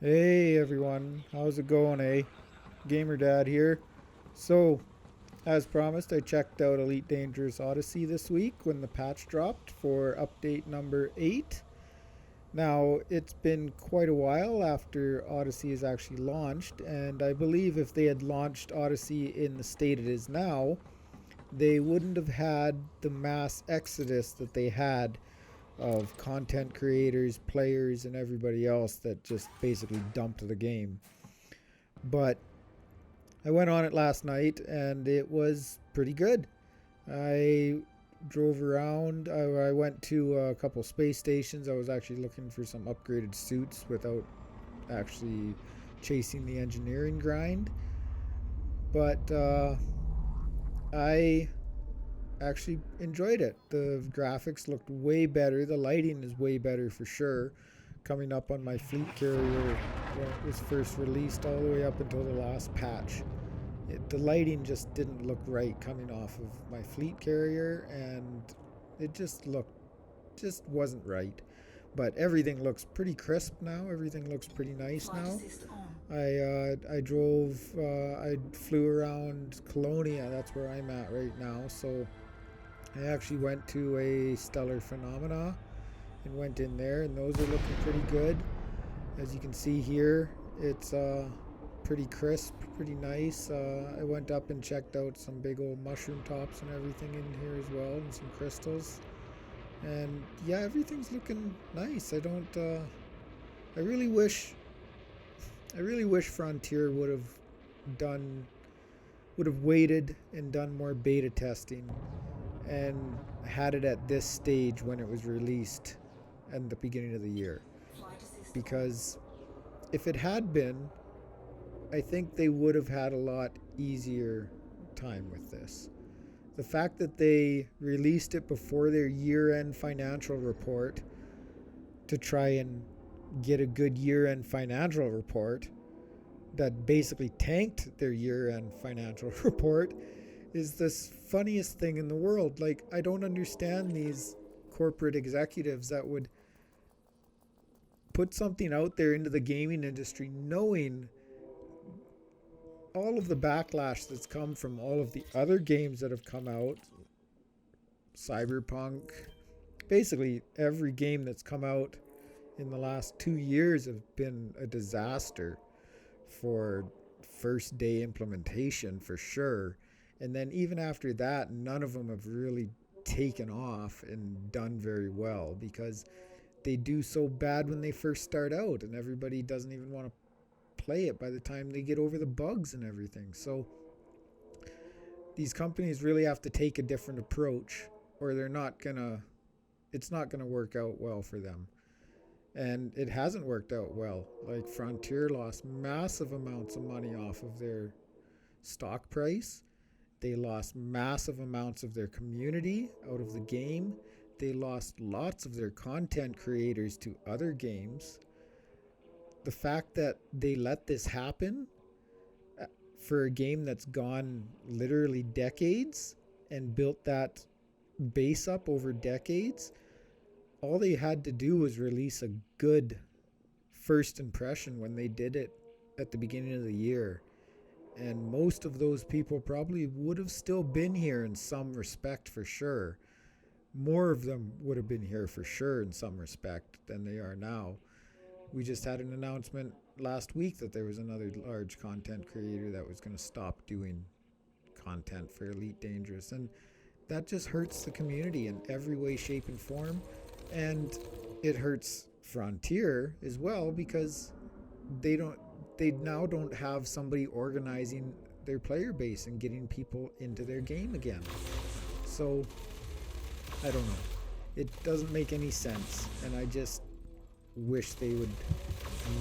Hey everyone, how's it going, Gamer Dad here. So, as promised, I checked out Elite Dangerous Odyssey this week when the patch dropped for update number 8. Now, it's been quite a while after Odyssey is actually launched, and I believe if they had launched Odyssey in the state it is now, they wouldn't have had the mass exodus that they had of content creators, players, and everybody else that just basically dumped the game. But I went on it last night and it was pretty good. I drove around. I went to a couple space stations. I was actually looking for some upgraded suits without actually chasing the engineering grind. But I actually enjoyed it. The graphics looked way better. The lighting is way better for sure. Coming up on my fleet carrier when it was first released, all the way up until the last patch. The lighting just didn't look right coming off of my fleet carrier, and it just wasn't right. But everything looks pretty crisp now. Everything looks pretty nice now. I drove, I flew around Colonia. That's where I'm at right now. So I actually went to a stellar phenomena and went in there, and those are looking pretty good. As you can see here, it's pretty crisp, pretty nice. I went up and checked out some big old mushroom tops and everything in here as well, and some crystals. And yeah, everything's looking nice. I don't. I really wish. I really wish Frontier done would have waited and done more beta testing and had it at this stage when it was released at the beginning of the year. Because if it had been, I think they would have had a lot easier time with this. The fact that they released it before their year end financial report to try and get a good year end financial report that basically tanked their year end financial report is the funniest thing in the world. Like, I don't understand these corporate executives that would put something out there into the gaming industry knowing all of the backlash that's come from all of the other games that have come out. Cyberpunk, basically every game that's come out in the last 2 years have been a disaster for first day implementation for sure. And then even after that, none of them have really taken off and done very well because they do so bad when they first start out, and everybody doesn't even want to play it by the time they get over the bugs and everything. So these companies really have to take a different approach, or they're not gonna. It's not gonna work out well for them. And it hasn't worked out well. Like, Frontier lost massive amounts of money off of their stock price. They lost massive amounts of their community out of the game. They lost lots of their content creators to other games. The fact that they let this happen for a game that's gone literally decades and built that base up over decades, all they had to do was release a good first impression when they did it at the beginning of the year. And most of those people probably would have still been here in some respect for sure. More of them would have been here for sure in some respect than they are now. We just had an announcement last week that there was another large content creator that was going to stop doing content for Elite Dangerous. And that just hurts the community in every way, shape, and form. And it hurts Frontier as well because they now don't have somebody organizing their player base and getting people into their game again. So I don't know. It doesn't make any sense, and I just wish they would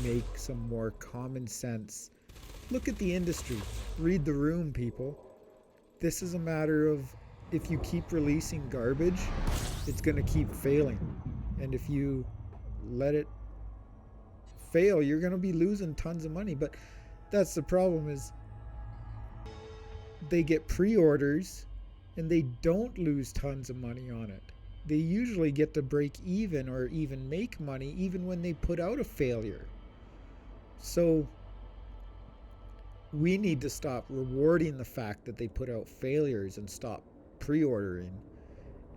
make some more common sense. Look at the industry. Read the room, people. This is a matter of, if you keep releasing garbage, it's going to keep failing. And if you let it fail, you're going to be losing tons of money. But that's the problem, is they get pre-orders and they don't lose tons of money on it. They usually get to break even or even make money even when they put out a failure. So we need to stop rewarding the fact that they put out failures and stop pre-ordering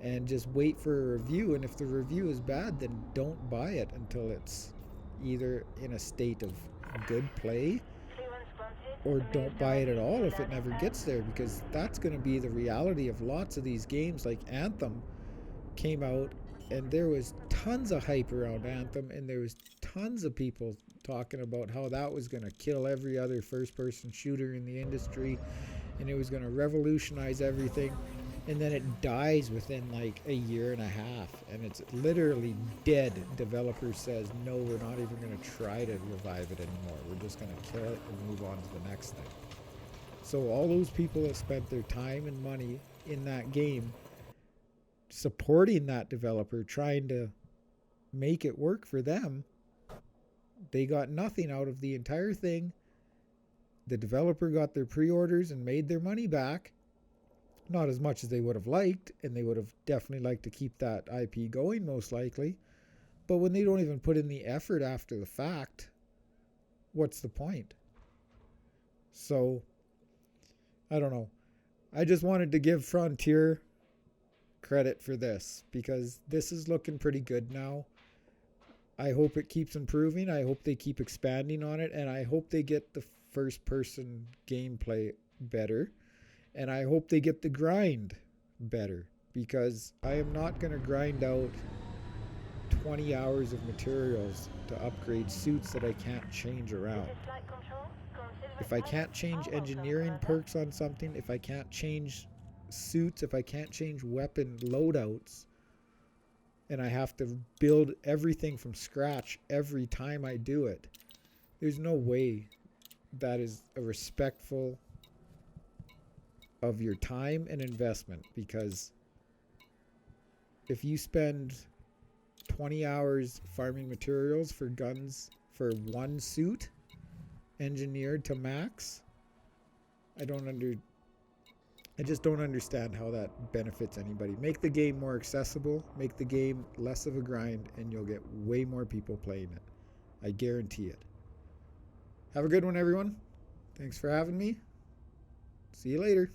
and just wait for a review. And if the review is bad, then don't buy it until it's either in a state of good play, or don't buy it at all if it never gets there, because that's going to be the reality of lots of these games. Like Anthem came out and there was tons of hype around Anthem, and there was tons of people talking about how that was going to kill every other first person shooter in the industry and it was going to revolutionize everything. And then it dies within like a year and a half, and it's literally dead. Developer says, no, we're not even going to try to revive it anymore. We're just going to kill it and move on to the next thing. So all those people that spent their time and money in that game supporting that developer, trying to make it work for them, they got nothing out of the entire thing. The developer got their pre-orders and made their money back. Not as much as they would have liked, and they would have definitely liked to keep that IP going, most likely. But when they don't even put in the effort after the fact, what's the point? So, I don't know. I just wanted to give Frontier credit for this, because this is looking pretty good now. I hope it keeps improving. I hope they keep expanding on it, and I hope they get the first-person gameplay better. And I hope they get the grind better, because I am not going to grind out 20 hours of materials to upgrade suits that I can't change around. If I can't change engineering perks on something, if I can't change suits, if I can't change weapon loadouts, and I have to build everything from scratch every time I do it, there's no way that is a respectful of your time and investment. Because if you spend 20 hours farming materials for guns for one suit engineered to max, I just don't understand how that benefits anybody. Make the game more accessible, make the game less of a grind, and you'll get way more people playing it. I guarantee it. Have a good one, everyone. Thanks for having me. See you later.